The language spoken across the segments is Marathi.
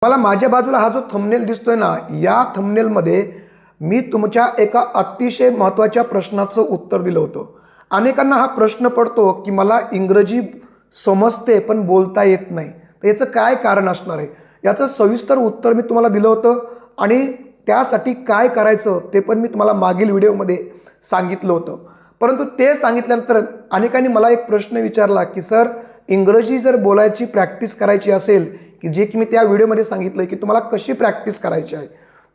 मला माझ्या बाजूला हा जो थंबनेल दिसतोय ना, या थंबनेलमध्ये मी तुमच्या एका अतिशय महत्त्वाच्या प्रश्नाचं उत्तर दिलं होतं. अनेकांना हा प्रश्न पडतो की मला इंग्रजी समजते पण बोलता येत नाही, तर याचं काय कारण असणार आहे? याचं सविस्तर उत्तर मी तुम्हाला दिलं होतं आणि त्यासाठी काय करायचं ते पण मी तुम्हाला मागील व्हिडिओमध्ये सांगितलं होतं. परंतु ते सांगितल्यानंतर अनेकांनी मला एक प्रश्न विचारला की सर, इंग्रजी जर बोलायची प्रॅक्टिस करायची असेल, की जे की मी त्या व्हिडिओमध्ये सांगितलं की तुम्हाला कशी प्रॅक्टिस करायची आहे,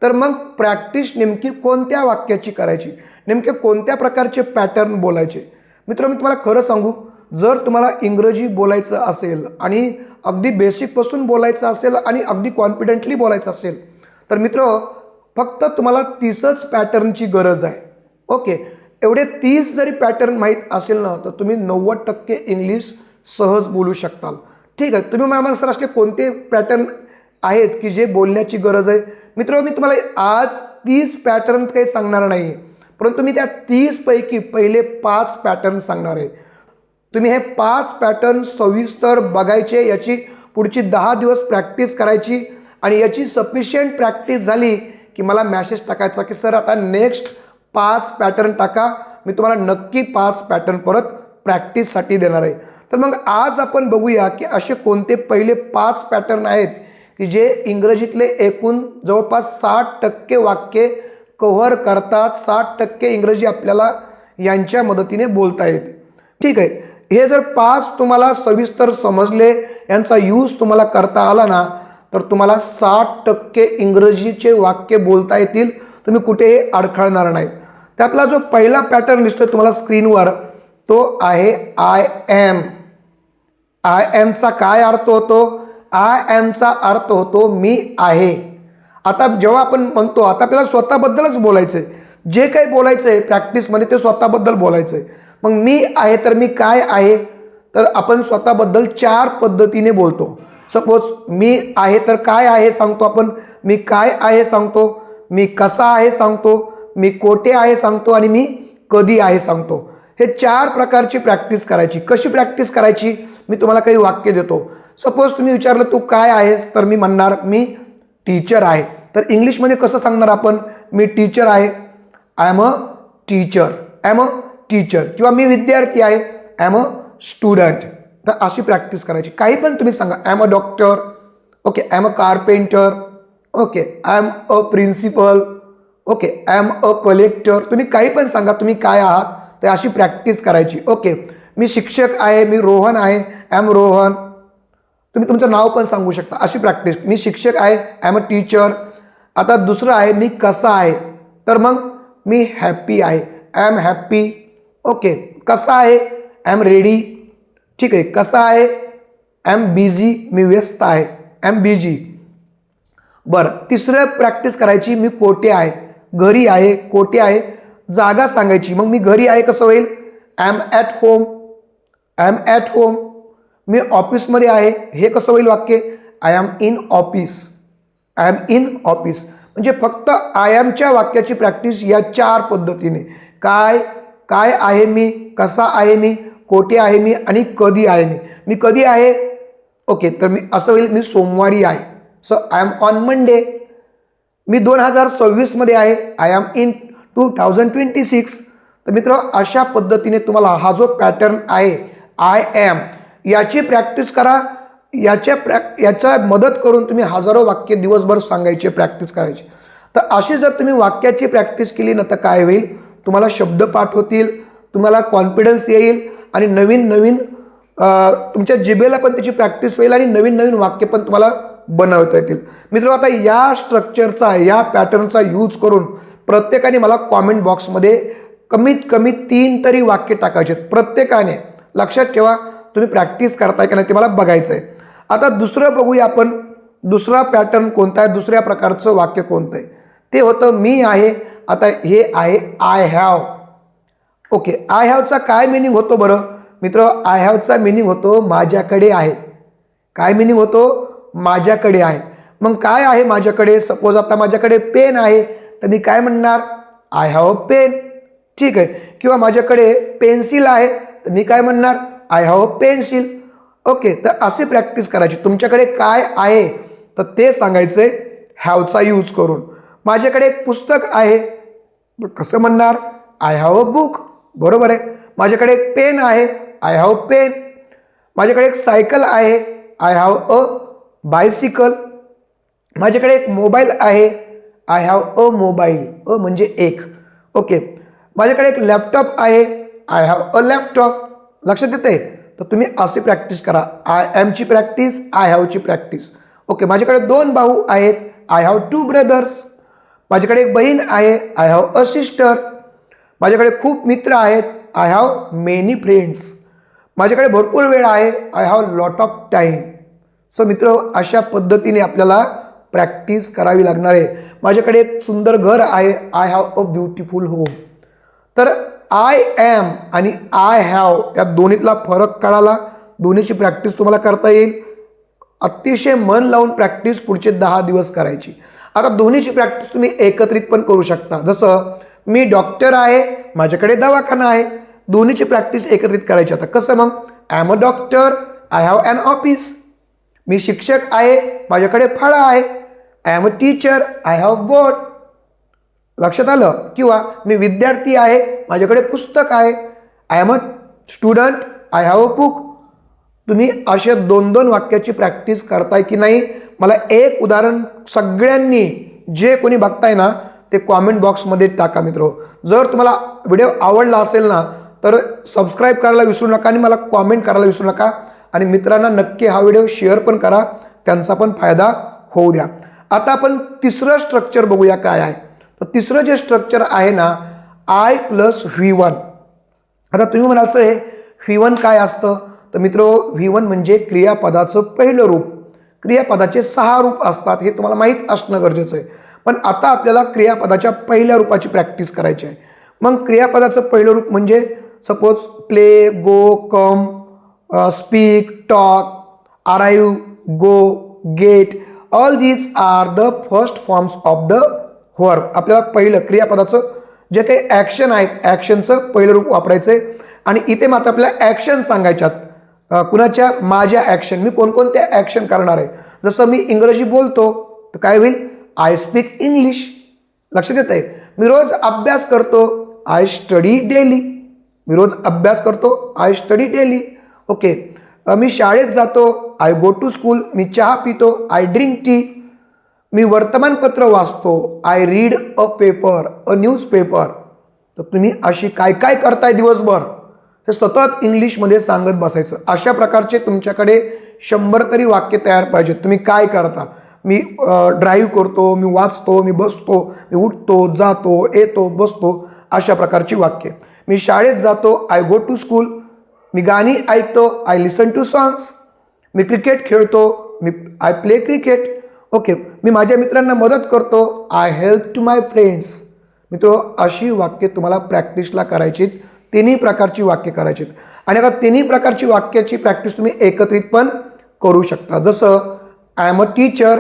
तर मग प्रॅक्टिस नेमकी कोणत्या वाक्याची करायची, नेमके कोणत्या प्रकारचे पॅटर्न बोलायचे? मित्रांनो, मी तुम्हाला खरं सांगू, जर तुम्हाला इंग्रजी बोलायचं असेल आणि अगदी बेसिकपासून बोलायचं असेल आणि अगदी कॉन्फिडेंटली बोलायचं असेल, तर मित्र, फक्त तुम्हाला 30च पॅटर्नची गरज आहे. ओके, एवढे 30 जरी पॅटर्न माहीत असेल ना, तर तुम्ही 90% इंग्लिश सहज बोलू शकताल. ठीक आहे, तुम्ही मला सर असले कोणते पॅटर्न आहेत की जे बोलण्याची गरज आहे? मित्रांनो, मी तुम्हाला आज 30 पॅटर्न काही सांगणार नाही, परंतु मी त्या 30 पैकी पहिले 5 पॅटर्न सांगणार आहे. तुम्ही हे 5 पॅटर्न सविस्तर बघायचे, याची पुढची 10 दिवस प्रॅक्टिस करायची आणि याची सफिशियंट प्रॅक्टिस झाली की मला मॅसेज टाकायचा की सर आता नेक्स्ट 5 पॅटर्न टाका. मी तुम्हाला नक्की 5 पॅटर्न परत प्रॅक्टिससाठी देणार आहे. तर मग आज आपण बघूया की असे कोणते पहिले 5 पॅटर्न आहेत की जे इंग्रजीतले एकूण जवळपास 60% वाक्ये कव्हर करतात. 60% इंग्रजी आपल्याला यांच्या मदतीने बोलता येते. ठीक आहे, हे जर 5 तुम्हाला सविस्तर समजले, यांचा यूज तुम्हाला करता आला ना, तर तुम्हाला 60% इंग्रजीचे वाक्य बोलता येतील. तुम्ही कुठेही अडखळणार नाहीत. त्यातला जो पहिला पॅटर्न दिसतोय तुम्हाला स्क्रीनवर, तो आहे आय एम. आय एमचा काय अर्थ होतो? आय एमचा अर्थ होतो मी आहे. आता जेव्हा आपण म्हणतो, आता आपल्याला स्वतःबद्दलच बोलायचंय, जे काही बोलायचंय प्रॅक्टिसमध्ये ते स्वतःबद्दल बोलायचंय. मग मी आहे तर मी काय आहे? तर आपण स्वतःबद्दल 4 पद्धतीने बोलतो. सपोज मी आहे तर काय आहे सांगतो आपण, मी काय आहे सांगतो, मी कसा आहे सांगतो, मी कोठे आहे सांगतो आणि मी कधी आहे सांगतो. हे 4 प्रकारची प्रॅक्टिस करायची. कशी प्रॅक्टिस करायची? मी तुम्हाला काही वाक्य देतो. सपोज तुम्ही विचारलं तू काय आहेस, तर मी म्हणणार मी टीचर आहे. तर इंग्लिशमध्ये कसं सांगणार आपण? मी टीचर आहे, I am a teacher, I am a teacher. किंवा मी विद्यार्थी आहे, आय एम अ स्टुडंट. तर अशी प्रॅक्टिस करायची. काही पण तुम्ही सांगा, I am a doctor, okay, I am a carpenter, okay, I am a principal, okay, I am a collector. तुम्ही काही पण सांगा, तुम्ही काय आहात, तर अशी प्रॅक्टिस करायची. ओके, मी शिक्षक आहे, मी रोहन आहे, आय एम रोहन. तुम्ही तुमचं नाव पण सांगू शकता. अशी प्रॅक्टिस. मी शिक्षक आहे, आय एम अ टीचर. आता दुसरं आहे, मी कसा आहे, तर मग मी हॅप्पी आहे, आय एम हॅप्पी. ओके, कसा आहे, आय एम रेडी. ठीक आहे, कसा आहे, आय एम बिझी, मी व्यस्त आहे, आय एम बिझी. बरं, तिसरं प्रॅक्टिस करायची, मी कोठे आहे, घरी आहे, कोठे आहे, जागा सांगायची. मग मी घरी आहे कसं होईल? I am at home, I am at home. मी ऑफिसमध्ये आहे, हे कसं होईल वाक्य? I am in office, I am in office. म्हणजे फक्त आय एमच्या वाक्याची प्रॅक्टिस या 4 पद्धतीने. काय काय आहे मी, कसा आहे मी, कोठे आहे मी आणि कधी आहे मी. मी कधी आहे? ओके, तर मी असं होईल, मी सोमवारी आहे, so I am on Monday. मी 2026 मध्ये आहे, आय एम इन 2026. तर मित्र, अशा पद्धतीने तुम्हाला हा जो पॅटर्न आहे आय एम, याची प्रॅक्टिस करा. याच्या मदत करून तुम्ही हजारो वाक्य दिवसभर सांगायचे, प्रॅक्टिस करायची. तर अशी जर तुम्ही वाक्याची प्रॅक्टिस केली ना, तर काय होईल? तुम्हाला शब्दपाठ होतील, तुम्हाला कॉन्फिडन्स येईल आणि नवीन नवीन तुमच्या जिभेला पण त्याची प्रॅक्टिस होईल आणि नवीन नवीन वाक्य पण तुम्हाला बनवता येतील. मित्र, आता या स्ट्रक्चरचा, या पॅटर्नचा यूज करून प्रत्येकाने मला कॉमेंट बॉक्समध्ये कमीत कमी 3 तरी वाक्य टाकायचे. प्रत्येकाने लक्षात ठेवा, तुम्ही प्रॅक्टिस करताय का नाही ते मला बघायचं आहे. आता दुसरं बघूया आपण, दुसरा पॅटर्न कोणता आहे, दुसऱ्या प्रकारचं वाक्य कोणतं आहे? ते होतं मी आहे. आता हे आहे आय हॅव. ओके, आय हॅवचा काय मिनिंग होतो बरं मित्र? आय हॅवचा मिनिंग होतो माझ्याकडे आहे. काय मिनिंग होतो? माझ्याकडे आहे. मग काय आहे माझ्याकडे? सपोज आता माझ्याकडे पेन आहे, तर मी काय म्हणणार? I have a pen. ठीक आहे, किंवा माझ्याकडे पेन्सिल आहे, तर मी काय म्हणणार? I have a pencil. Okay, तर अशी प्रॅक्टिस करायची. तुमच्याकडे काय आहे तर ते सांगायचे हॅवचा यूज करून. माझ्याकडे एक पुस्तक आहे, कसं म्हणणार? I have a book. बरोबर आहे. माझ्याकडे एक पेन आहे, आय हॅव पेन. माझ्याकडे एक सायकल आहे, आय हॅव अ बायसिकल. माझ्याकडे एक मोबाईल आहे, आय हॅव अ मोबाईल. अ म्हणजे एक. ओके. माझ्याकडे एक लॅपटॉप आहे, आय हॅव अ लॅपटॉप. लक्षात येते? तर तुम्ही अशी प्रॅक्टिस करा. आय एमची प्रॅक्टिस, आय हॅवची प्रॅक्टिस. ओके. माझ्याकडे 2 भाऊ आहेत, आय हॅव 2 ब्रदर्स. माझ्याकडे एक बहीण आहे, आय हॅव अ सिस्टर. माझ्याकडे खूप मित्र आहेत, आय हॅव मेनी फ्रेंड्स. माझ्याकडे भरपूर वेळ आहे, I have lot of time. So मित्र, अशा पद्धतीने आपल्याला प्रॅक्टिस करावी लागणार आहे. माझ्याकडे एक सुंदर घर आहे, I have a beautiful home. तर आय एम आणि आय हॅव या दोन्हीतला फरक कळाला. दोन्हीची प्रॅक्टिस तुम्हाला करता येईल. अतिशय मन लावून प्रॅक्टिस पुढचे 10 दिवस करायची. आता दोन्हीची प्रॅक्टिस तुम्ही एकत्रित पण करू शकता. जसं मी डॉक्टर आहे, माझ्याकडे दवाखाना आहे. दोन्हीची प्रॅक्टिस एकत्रित करायची. आता कसं मग? I am a doctor, I have an office. मी शिक्षक आहे, माझ्याकडे फळा आहे. I am a teacher, I have board. लक्षात आलं? किंवा मी विद्यार्थी आहे, माझ्याकडे पुस्तक आहे. I am a student, I have a book. तुम्ही अशा 2-2 वाक्याची प्रॅक्टिस करताय की नाही? मला एक उदाहरण सगळ्यांनी जे कोणी बघताय ना ते कॉमेंट बॉक्समध्ये टाका मित्र. जर तुम्हाला व्हिडिओ आवडला असेल ना तर सबस्क्राईब करायला विसरू नका आणि मला कॉमेंट करायला विसरू नका. आणि मित्रांना नक्की हा व्हिडिओ शेअर पण करा, त्यांचा पण फायदा होऊ द्या. आता आपण तिसरं स्ट्रक्चर बघूया काय आहे. तर तिसरं जे स्ट्रक्चर आहे ना, आय प्लस V1. आता तुम्ही म्हणाल सर हे V1 काय असतं? तर मित्र, V1 म्हणजे क्रियापदाचं पहिलं रूप. क्रियापदाचे 6 रूप असतात, हे तुम्हाला माहीत असणं गरजेचं आहे. पण आता आपल्याला क्रियापदाच्या पहिल्या रूपाची प्रॅक्टिस करायची आहे. मग क्रियापदाचं पहिलं रूप म्हणजे suppose play, go, come, speak, talk, arrive, go, get. All these are the first forms of the verb. आपल्याला पहिलं क्रियापदाचं जे काही ॲक्शन आहेत, ॲक्शनचं पहिलं रूप वापरायचं आहे. आणि इथे मात्र आपल्याला ॲक्शन सांगायच्यात. कुणाच्या? माझ्या ॲक्शन. मी कोणकोणत्या ॲक्शन करणार आहे. जसं मी इंग्रजी बोलतो तर काय होईल? I speak English. लक्षात येत आहे? मी रोज अभ्यास करतो, आय स्टडी डेली. मी रोज अभ्यास करतो, आय स्टडी डेली. ओके. मी शाळेत जातो, आय गो टू स्कूल. मी चहा पितो, आय ड्रिंक टी. मी वर्तमानपत्र वाचतो, I read a paper, a newspaper. तर तुम्ही अशी काय काय करताय दिवसभर हे सतत इंग्लिशमध्ये सांगत बसायचं. अशा प्रकारचे तुमच्याकडे 100 तरी वाक्य तयार पाहिजेत. तुम्ही काय करता? मी ड्राईव्ह करतो, मी वाचतो, मी बसतो, मी उठतो, जातो, येतो, बसतो. अशा प्रकारची वाक्य. मी शाळेत जातो, आय गो टू स्कूल. मी गाणी ऐकतो, आय लिसन टू सॉंग्स. मी क्रिकेट खेळतो, आय प्ले क्रिकेट. ओके. मी माझ्या मित्रांना मदत करतो, I help to my friends. मित्र, अशी वाक्य तुम्हाला प्रॅक्टिसला करायची. तिन्ही प्रकारची वाक्य करायची. आणि आता तिन्ही प्रकारची वाक्याची प्रॅक्टिस तुम्ही एकत्रित पण करू शकता. जसं I am a teacher,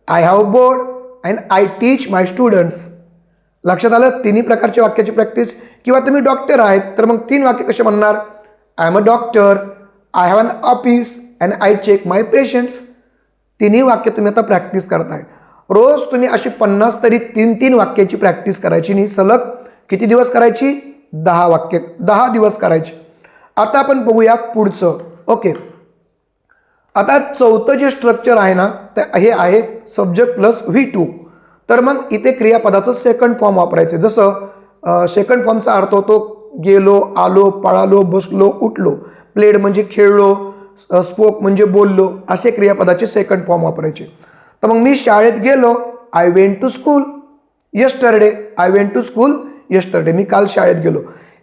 I have board and I teach my students. लक्षात आलं? तिन्ही प्रकारच्या वाक्याची प्रॅक्टिस. किंवा तुम्ही डॉक्टर आहेत तर मग 3 वाक्य कसे म्हणणार? I am a doctor, I have an office and I check my patients. तिन्ही वाक्य तुम्ही आता प्रॅक्टिस करताय. रोज तुम्ही अशी 50 तरी 3-3 वाक्याची प्रॅक्टिस करायची. नाही सलग किती दिवस करायची? 10 दिवस करायची. आता आपण बघूया पुढचं. ओके. आता चौथं जे स्ट्रक्चर आहे ना ते हे आहे सब्जेक्ट प्लस V2. तर मग इथे क्रियापदाचं सेकंड फॉर्म वापरायचं. जसं सेकंड फॉर्मचा अर्थ होतो गेलो, आलो, पळालो, बसलो, उठलो. प्लेड म्हणजे खेळलो, स्पोक म्हणजे बोललो. असे क्रियापदाचे सेकंड फॉर्म वापरायचे. तर मग मी शाळेत गेलो, I went to school yesterday. I went to school yesterday. मी काल शाळेत गेलो.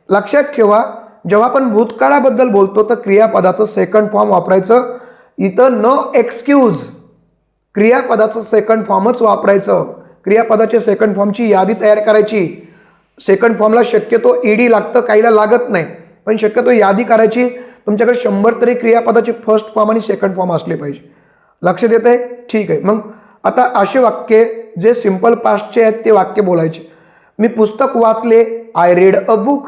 लक्षात ठेवा, जेव्हा आपण भूतकाळाबद्दल बोलतो तर क्रियापदाचं सेकंड फॉर्म वापरायचं. इथं नो एक्सक्यूज. क्रियापदाचं सेकंड फॉर्मच वापरायचं. क्रियापदाच्या सेकंड फॉर्मची यादी तयार करायची. सेकंड फॉर्मला शक्यतो ईडी लागतं, काहीला लागत नाही, पण शक्यतो यादी करायची. तुमच्याकडे 100 तरी क्रियापदाचे फर्स्ट फॉर्म आणि सेकंड फॉर्म असले पाहिजे. लक्षात येत आहे? ठीक आहे. मग आता असे वाक्य जे सिंपल पास्टचे आहेत ते वाक्य बोलायचे. मी पुस्तक वाचले, आय रेड अ बुक.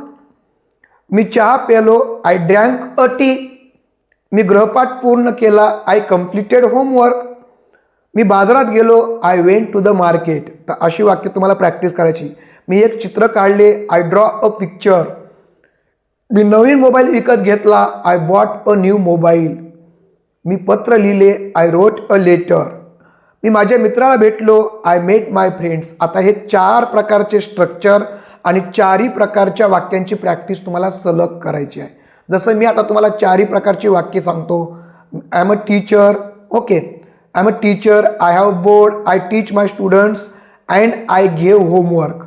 मी चहा प्यालो, आय ड्रँक अ टी. मी गृहपाठ पूर्ण केला, आय कम्प्लिटेड होमवर्क. मी बाजारात गेलो, I went to the market. तर अशी वाक्य तुम्हाला प्रॅक्टिस करायची. मी एक चित्र काढले, आय ड्रॉ अ पिक्चर. मी नवीन मोबाईल विकत घेतला, I bought a new mobile. मी पत्र लिहिले, आय रोट अ लेटर. मी माझ्या मित्राला भेटलो, आय मेट माय फ्रेंड्स. आता हे 4 प्रकारचे स्ट्रक्चर आणि 4ही प्रकारच्या वाक्यांची प्रॅक्टिस तुम्हाला सलग करायची आहे. जसं मी आता तुम्हाला 4ही प्रकारची वाक्य सांगतो. I am a teacher, okay. I am a teacher, I have board, I teach my students and I घेव होमवर्क.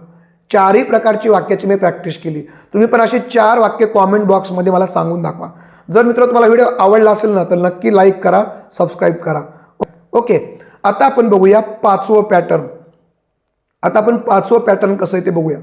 4ही प्रकारची वाक्याची मी प्रॅक्टिस केली. तुम्ही पण असे 4 वाक्य कॉमेंट बॉक्समध्ये मला सांगून दाखवा. जर मित्र तुम्हाला व्हिडिओ आवडला असेल ना तर नक्की लाईक करा, सबस्क्राईब करा. ओके, आता आपण बघूया 5वं पॅटर्न. आता आपण 5वं पॅटर्न कसं आहे ते बघूया.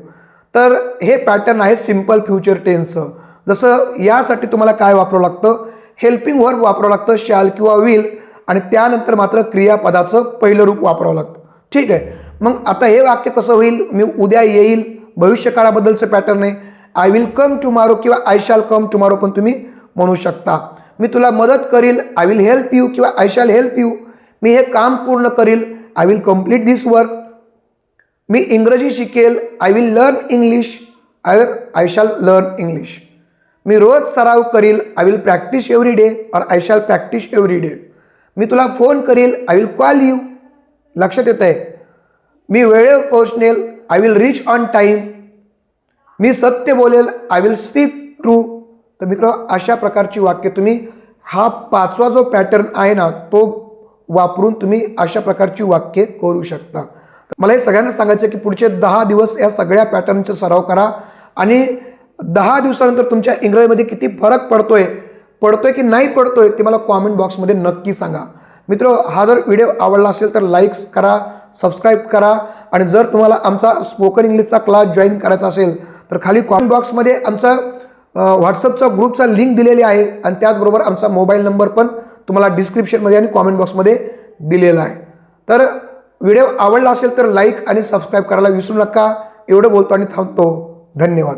तर हे पॅटर्न आहे सिम्पल फ्युचर टेन्सचं. जसं यासाठी तुम्हाला काय वापरावं लागतं, हेल्पिंग वर्ब वापरावं लागतं, शॅल किंवा विल, आणि त्यानंतर मात्र क्रियापदाचं पहिलं रूप वापरावं लागतं. ठीक आहे. मग आता हे वाक्य कसं होईल, मी उद्या येईल, भविष्यकाळाबद्दलचं पॅटर्न आहे. आय विल कम टुमारो किंवा आय शॅल कम टुमारो पण तुम्ही म्हणू शकता. मी तुला मदत करील, आय विल हेल्प यू किंवा आय शॅल हेल्प यू. मी हे काम पूर्ण करील, I will complete this work. मी इंग्रजी शिकेल, I will learn English, I shall learn English. मी रोज सराव करील, I will practise every day और I shall practise every day. मी तुला फोन करील, आय विल कॉल यू. लक्षात येत आहे. मी वेळेवर पोहोचेल, I will reach on time. मी सत्य बोलेल, आय विल स्पीक ट्रू. तर मित्र अशा प्रकारची वाक्य तुम्ही हा 5वा जो पॅटर्न आहे ना तो वापरून तुम्ही अशा प्रकारची वाक्य करू शकता. मला हे सगळ्यांना सांगायचं की पुढचे 10 दिवस या सगळ्या पॅटर्नचा सराव करा आणि 10 दिवसानंतर तुमच्या इंग्रजीमध्ये किती फरक पडतोय की नाही पडतोय ते मला कॉमेंट बॉक्समध्ये नक्की सांगा. मित्र हा जर व्हिडिओ आवडला असेल तर लाईक्स करा, सबस्क्राईब करा, आणि जर तुम्हाला आमचा स्पोकन इंग्लिशचा क्लास जॉईन करायचा असेल तर खाली कॉमेंट बॉक्समध्ये आमचा व्हॉट्सअपचा ग्रुपचा लिंक दिलेली आहे, आणि त्याचबरोबर आमचा मोबाईल नंबर पण तुम्हाला डिस्क्रिप्शनमध्ये आणि कॉमेंट बॉक्समध्ये दिलेला आहे. तर व्हिडिओ आवडला असेल तर लाईक आणि सबस्क्राईब करायला विसरू नका. एवढं बोलतो आणि थांबतो. धन्यवाद.